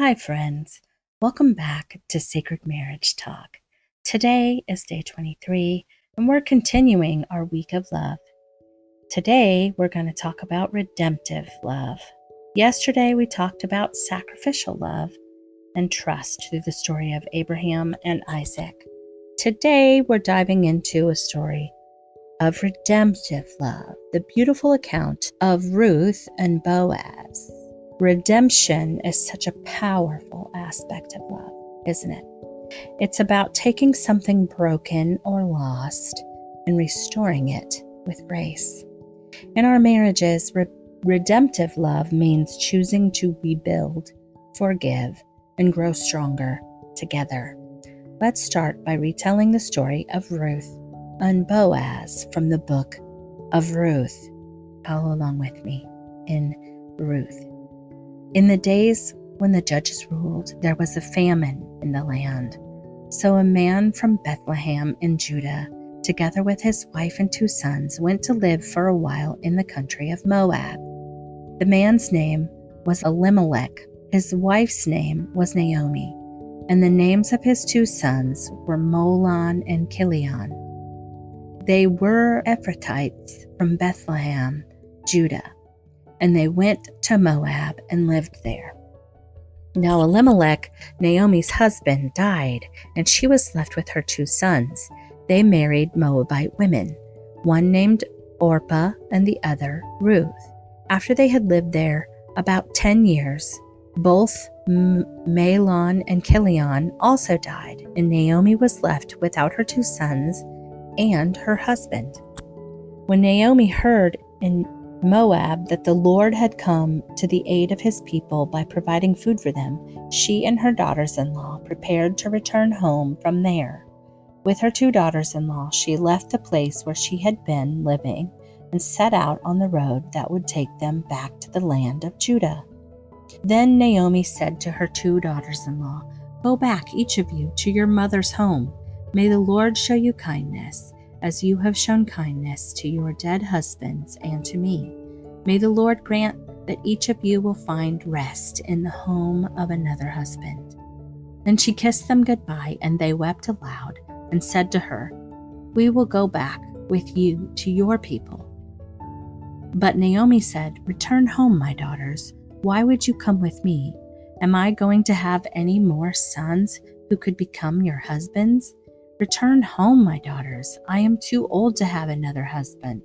Hi, friends. Welcome back to Sacred Marriage Talk. Today is day 23, and we're continuing our week of love. Today, we're going to talk about redemptive love. Yesterday, we talked about sacrificial love and trust through the story of Abraham and Isaac. Today, we're diving into a story of redemptive love, the beautiful account of Ruth and Boaz. Redemption is such a powerful aspect of love, isn't it? It's about taking something broken or lost and restoring it with grace. In our marriages, redemptive love means choosing to rebuild, forgive, and grow stronger together. Let's start by retelling the story of Ruth and Boaz from the book of Ruth. Follow along with me in Ruth. In the days when the judges ruled, there was a famine in the land. So a man from Bethlehem in Judah, together with his wife and 2 sons, went to live for a while in the country of Moab. The man's name was Elimelech, his wife's name was Naomi, and the names of his 2 sons were Mahlon and Chilion. They were Ephrathites from Bethlehem, Judah, and they went to Moab and lived there. Now Elimelech, Naomi's husband, died, and she was left with her 2 sons. They married Moabite women, one named Orpah and the other Ruth. After they had lived there about 10 years, both Mahlon and Chilion also died, and Naomi was left without her 2 sons and her husband. When Naomi heard in Moab that the Lord had come to the aid of his people by providing food for them, she and her daughters-in-law prepared to return home from there. With her 2 daughters-in-law, she left the place where she had been living and set out on the road that would take them back to the land of Judah. Then Naomi said to her 2 daughters-in-law, "Go back, each of you, to your mother's home. May the Lord show you kindness, as you have shown kindness to your dead husbands and to me. May the Lord grant that each of you will find rest in the home of another husband." Then she kissed them goodbye, and they wept aloud and said to her, "We will go back with you to your people." But Naomi said, "Return home, my daughters. Why would you come with me? Am I going to have any more sons who could become your husbands? Return home, my daughters. I am too old to have another husband.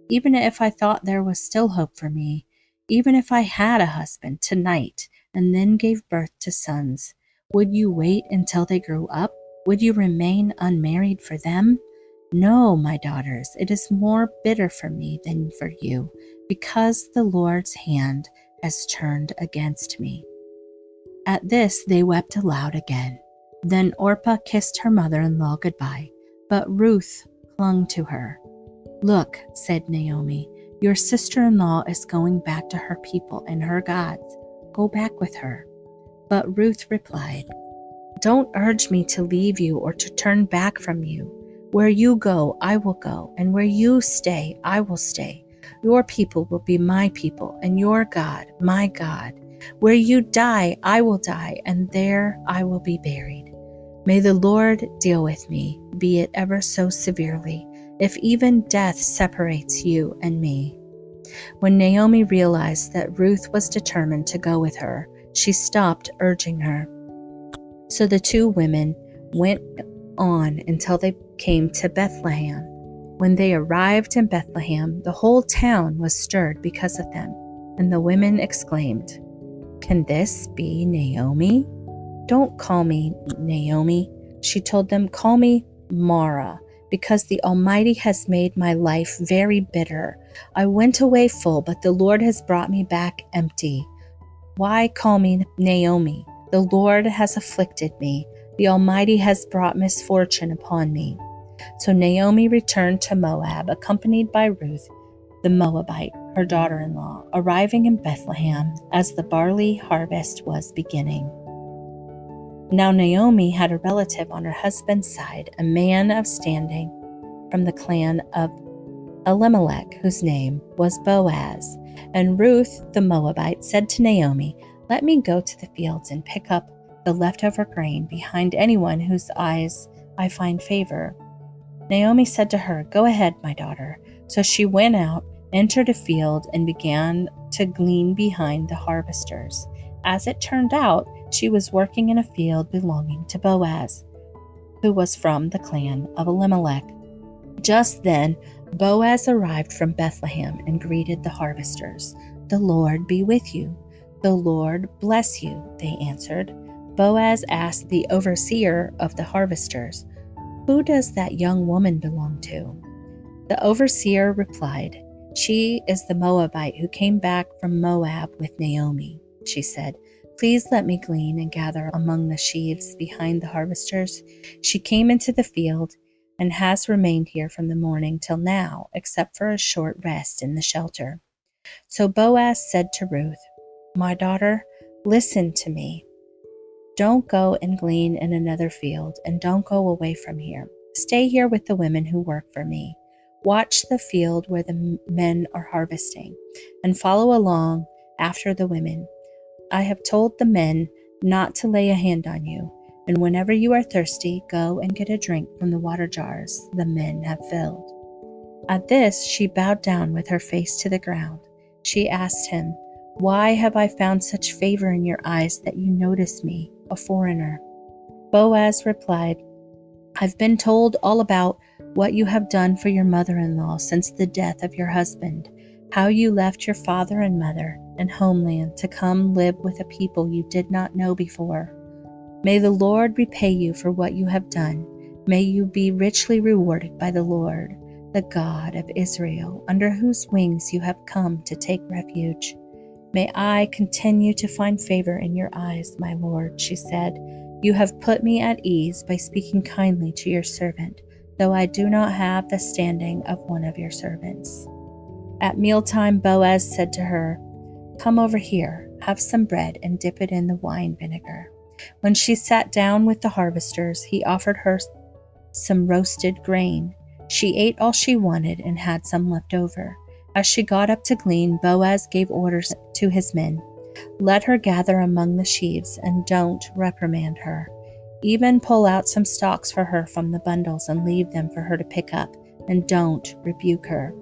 Even if I thought there was still hope for me, even if I had a husband tonight and then gave birth to sons, would you wait until they grew up? Would you remain unmarried for them? No, my daughters, it is more bitter for me than for you, because the Lord's hand has turned against me." At this they wept aloud again. Then Orpah kissed her mother-in-law goodbye, but Ruth clung to her. "Look," said Naomi, "your sister-in-law is going back to her people and her gods. Go back with her." But Ruth replied, "Don't urge me to leave you or to turn back from you. Where you go, I will go, and where you stay, I will stay. Your people will be my people, and your God, my God. Where you die, I will die, and there I will be buried. May the Lord deal with me, be it ever so severely, if even death separates you and me." When Naomi realized that Ruth was determined to go with her, she stopped urging her. So the 2 women went on until they came to Bethlehem. When they arrived in Bethlehem, the whole town was stirred because of them, and the women exclaimed, "Can this be Naomi?" "Don't call me Naomi," she told them. "Call me Mara, because the Almighty has made my life very bitter. I went away full, but the Lord has brought me back empty. Why call me Naomi? The Lord has afflicted me. The Almighty has brought misfortune upon me." So Naomi returned to Moab, accompanied by Ruth the Moabite, her daughter-in-law, arriving in Bethlehem as the barley harvest was beginning. Now Naomi had a relative on her husband's side, a man of standing from the clan of Elimelech, whose name was Boaz. And Ruth the Moabite said to Naomi, Let me go to the fields and pick up the leftover grain behind anyone whose eyes I find favor." Naomi said to her, "Go ahead, my daughter." So she went out, entered a field, and began to glean behind the harvesters. As it turned out, she was working in a field belonging to Boaz, who was from the clan of Elimelech. Just then, Boaz arrived from Bethlehem and greeted the harvesters. "The Lord be with you." "The Lord bless you," they answered. Boaz asked the overseer of the harvesters, "Who does that young woman belong to?" The overseer replied, "She is the Moabite who came back from Moab with Naomi." She said, "Please let me glean and gather among the sheaves behind the harvesters." She came into the field and has remained here from the morning till now, except for a short rest in the shelter. So Boaz said to Ruth, "My daughter, listen to me. Don't go and glean in another field, and don't go away from here. Stay here with the women who work for me. Watch the field where the men are harvesting, and follow along after the women. I have told the men not to lay a hand on you, and whenever you are thirsty, go and get a drink from the water jars the men have filled." At this, she bowed down with her face to the ground. She asked him, "Why have I found such favor in your eyes that you notice me, a foreigner?" Boaz replied, "I've been told all about what you have done for your mother-in-law since the death of your husband, how you left your father and mother and homeland to come live with a people you did not know before. May the Lord repay you for what you have done. May you be richly rewarded by the Lord, the God of Israel, under whose wings you have come to take refuge. May I continue to find favor in your eyes, my Lord," she said. "You have put me at ease by speaking kindly to your servant, though I do not have the standing of one of your servants." At mealtime, Boaz said to her, "Come over here, have some bread and dip it in the wine vinegar." When she sat down with the harvesters, he offered her some roasted grain. She ate all she wanted and had some left over. As she got up to glean, Boaz gave orders to his men, "Let her gather among the sheaves and don't reprimand her. Even pull out some stalks for her from the bundles and leave them for her to pick up, and don't rebuke her."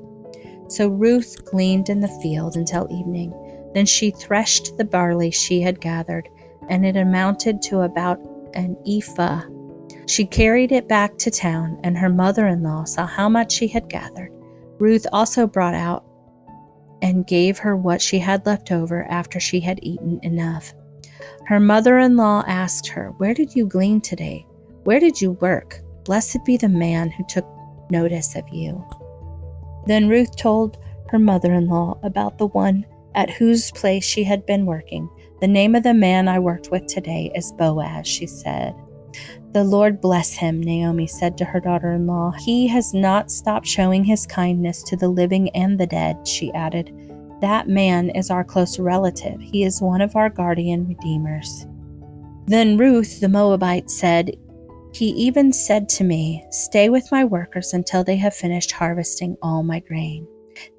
So Ruth gleaned in the field until evening. Then she threshed the barley she had gathered, and it amounted to about an ephah. She carried it back to town, and her mother-in-law saw how much she had gathered. Ruth also brought out and gave her what she had left over after she had eaten enough. Her mother-in-law asked her, "Where did you glean today? Where did you work? Blessed be the man who took notice of you." Then Ruth told her mother-in-law about the one at whose place she had been working. "The name of the man I worked with today is Boaz," she said. "The Lord bless him," Naomi said to her daughter-in-law. "He has not stopped showing his kindness to the living and the dead," she added. "That man is our close relative. He is one of our guardian redeemers." Then Ruth the Moabite said, "He even said to me, 'Stay with my workers until they have finished harvesting all my grain.'"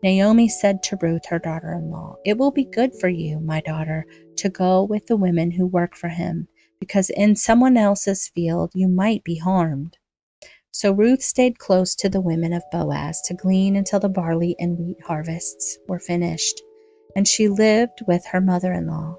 Naomi said to Ruth, her daughter-in-law, "It will be good for you, my daughter, to go with the women who work for him, because in someone else's field you might be harmed." So Ruth stayed close to the women of Boaz to glean until the barley and wheat harvests were finished, and she lived with her mother-in-law.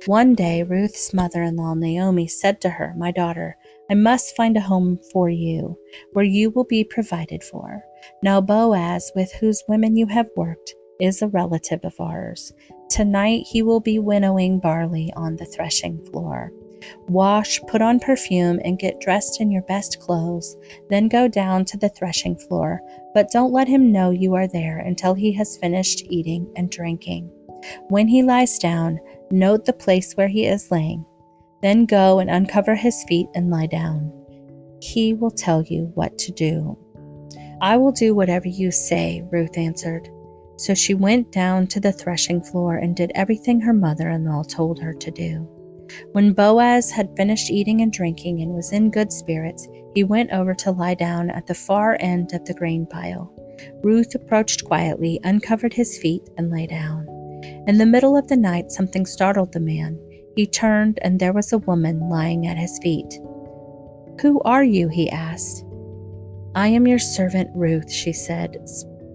One day, Ruth's mother-in-law, Naomi, said to her, "My daughter, I must find a home for you, where you will be provided for. Now Boaz, with whose women you have worked, is a relative of ours. Tonight he will be winnowing barley on the threshing floor. Wash, put on perfume, and get dressed in your best clothes. Then go down to the threshing floor, but don't let him know you are there until he has finished eating and drinking. When he lies down, note the place where he is laying. Then go and uncover his feet and lie down. He will tell you what to do." "I will do whatever you say," Ruth answered. So she went down to the threshing floor and did everything her mother-in-law told her to do. When Boaz had finished eating and drinking and was in good spirits, he went over to lie down at the far end of the grain pile. Ruth approached quietly, uncovered his feet, and lay down. In the middle of the night, something startled the man. He turned, and there was a woman lying at his feet. "Who are you?" he asked. "I am your servant Ruth," she said.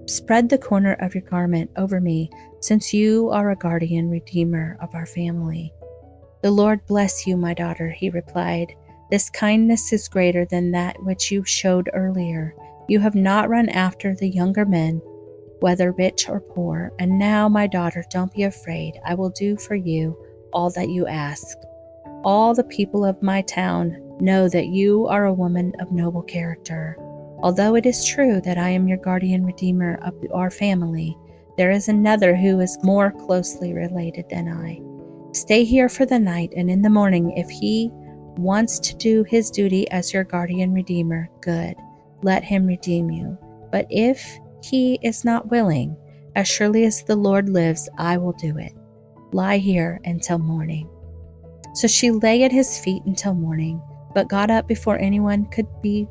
"Spread the corner of your garment over me, since you are a guardian redeemer of our family." "The Lord bless you, my daughter," he replied. "This kindness is greater than that which you showed earlier. You have not run after the younger men, whether rich or poor. And now, my daughter, don't be afraid. I will do for you all that you ask. All the people of my town know that you are a woman of noble character. Although it is true that I am your guardian redeemer of our family, there is another who is more closely related than I. Stay here for the night, and in the morning, if he wants to do his duty as your guardian redeemer, good, let him redeem you. But if he is not willing, as surely as the Lord lives, I will do it. Lie here until morning." So she lay at his feet until morning, but got up before anyone could be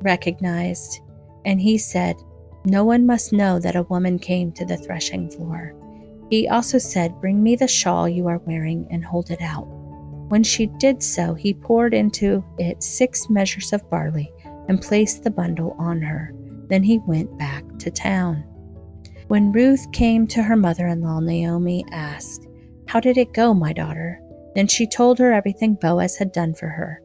recognized. And he said, "No one must know that a woman came to the threshing floor." He also said, "Bring me the shawl you are wearing and hold it out." When she did so, he poured into it 6 measures of barley and placed the bundle on her. Then he went back to town. When Ruth came to her mother-in-law, Naomi asked, "How did it go, my daughter?" Then she told her everything Boaz had done for her,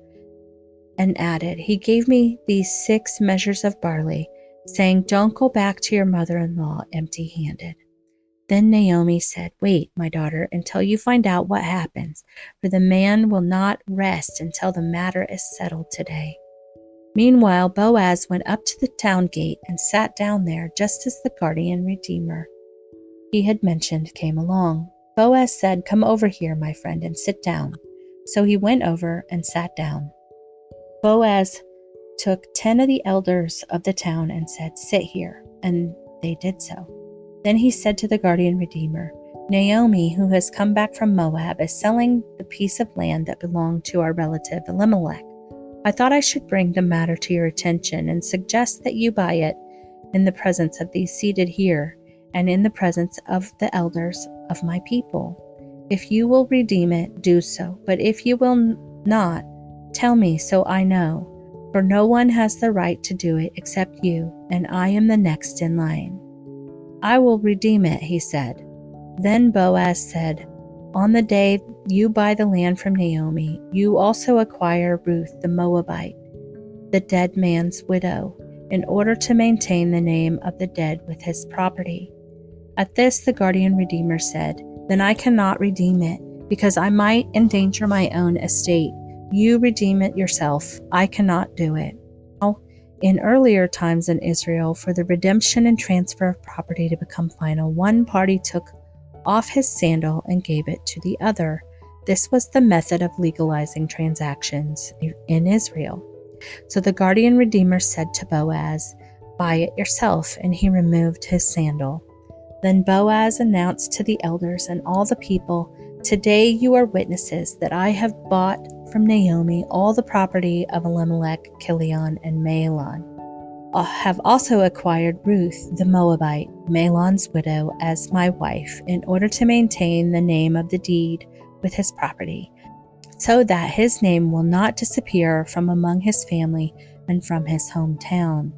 and added, "He gave me these 6 measures of barley, saying, 'Don't go back to your mother-in-law empty-handed.'" Then Naomi said, "Wait, my daughter, until you find out what happens, for the man will not rest until the matter is settled today." Meanwhile, Boaz went up to the town gate and sat down there just as the guardian redeemer he had mentioned came along. Boaz said, "Come over here, my friend, and sit down." So he went over and sat down. Boaz took 10 of the elders of the town and said, "Sit here," and they did so. Then he said to the guardian redeemer, "Naomi, who has come back from Moab, is selling the piece of land that belonged to our relative Elimelech. I thought I should bring the matter to your attention and suggest that you buy it in the presence of these seated here and in the presence of the elders of my people. If you will redeem it, do so. But if you will not, tell me so I know, for no one has the right to do it except you, and I am the next in line." "I will redeem it," he said. Then Boaz said, "On the day you buy the land from Naomi, you also acquire Ruth the Moabite, the dead man's widow, in order to maintain the name of the dead with his property." At this, the guardian redeemer said, "Then I cannot redeem it, because I might endanger my own estate. You redeem it yourself. I cannot do it." Now, in earlier times in Israel, for the redemption and transfer of property to become final, one party took off his sandal and gave it to the other. This was the method of legalizing transactions in Israel. So the guardian redeemer said to Boaz, "Buy it yourself," and he removed his sandal. Then Boaz announced to the elders and all the people, "Today you are witnesses that I have bought from Naomi all the property of Elimelech, Kilion, and Mahlon. I have also acquired Ruth the Moabite, Mahlon's widow, as my wife, in order to maintain the name of the deed with his property, so that his name will not disappear from among his family and from his hometown.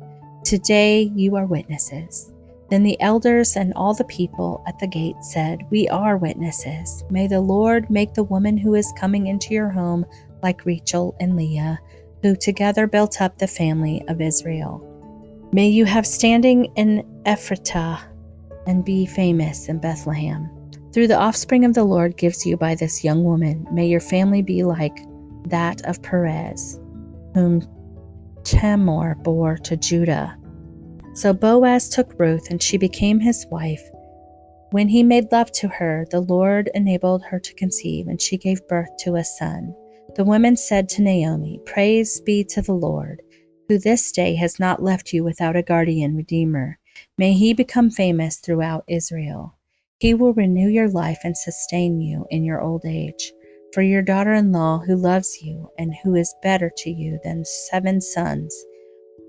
Today you are witnesses." Then the elders and all the people at the gate said, "We are witnesses. May the Lord make the woman who is coming into your home like Rachel and Leah, who together built up the family of Israel. May you have standing in Ephratah and be famous in Bethlehem. Through the offspring of the Lord gives you by this young woman, may your family be like that of Perez, whom Tamar bore to Judah." So Boaz took Ruth, and she became his wife. When he made love to her, the Lord enabled her to conceive, and she gave birth to a son. The women said to Naomi, "Praise be to the Lord, who this day has not left you without a guardian redeemer. May he become famous throughout Israel. He will renew your life and sustain you in your old age. For your daughter-in-law, who loves you and who is better to you than 7 sons,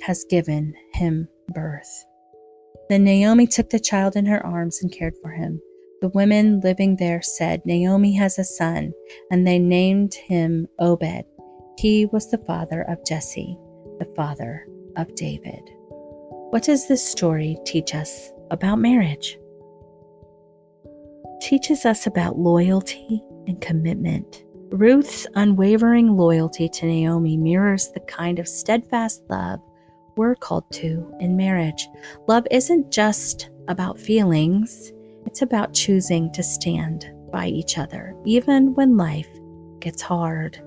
has given him birth." Then Naomi took the child in her arms and cared for him. The women living there said, "Naomi has a son," and they named him Obed. He was the father of Jesse, the father of David. What does this story teach us about marriage? It teaches us about loyalty and commitment. Ruth's unwavering loyalty to Naomi mirrors the kind of steadfast love we're called to in marriage. Love isn't just about feelings, it's about choosing to stand by each other, even when life gets hard.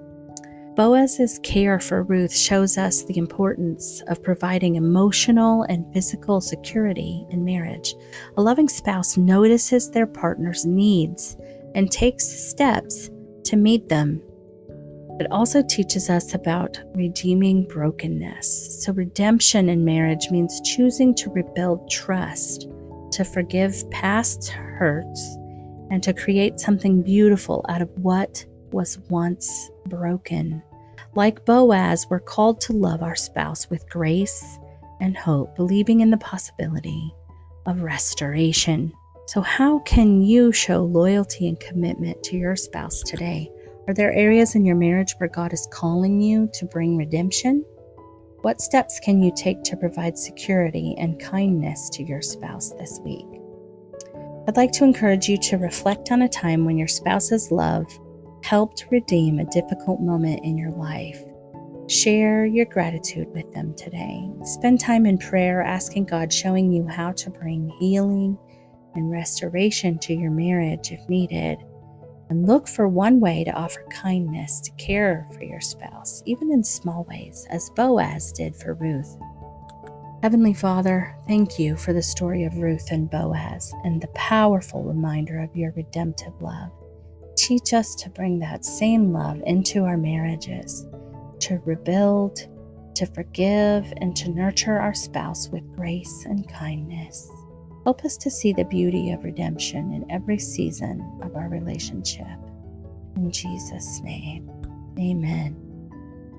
Boaz's care for Ruth shows us the importance of providing emotional and physical security in marriage. A loving spouse notices their partner's needs and takes steps to meet them. It also teaches us about redeeming brokenness. So redemption in marriage means choosing to rebuild trust, to forgive past hurts, and to create something beautiful out of what was once broken. Like Boaz, we're called to love our spouse with grace and hope, believing in the possibility of restoration. So how can you show loyalty and commitment to your spouse today? Are there areas in your marriage where God is calling you to bring redemption? What steps can you take to provide security and kindness to your spouse this week? I'd like to encourage you to reflect on a time when your spouse's love helped redeem a difficult moment in your life. Share your gratitude with them today. Spend time in prayer, asking God, showing you how to bring healing and restoration to your marriage if needed. And look for one way to offer kindness, to care for your spouse, even in small ways, as Boaz did for Ruth. Heavenly Father, thank you for the story of Ruth and Boaz and the powerful reminder of your redemptive love. Teach us to bring that same love into our marriages, to rebuild, to forgive, and to nurture our spouse with grace and kindness. Help us to see the beauty of redemption in every season of our relationship. In Jesus' name, amen.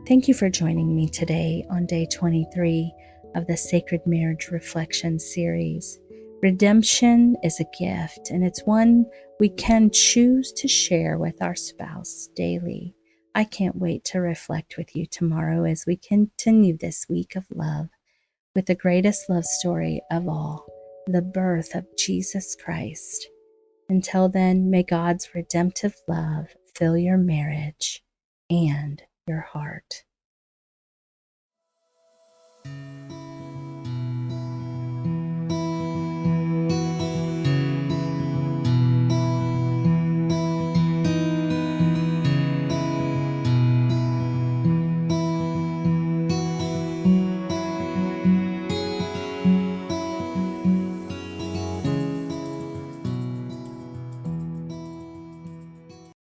Thank you for joining me today on day 23 of the Sacred Marriage Reflection series. Redemption is a gift, and it's one we can choose to share with our spouse daily. I can't wait to reflect with you tomorrow as we continue this week of love with the greatest love story of all, the birth of Jesus Christ. Until then, may God's redemptive love fill your marriage and your heart.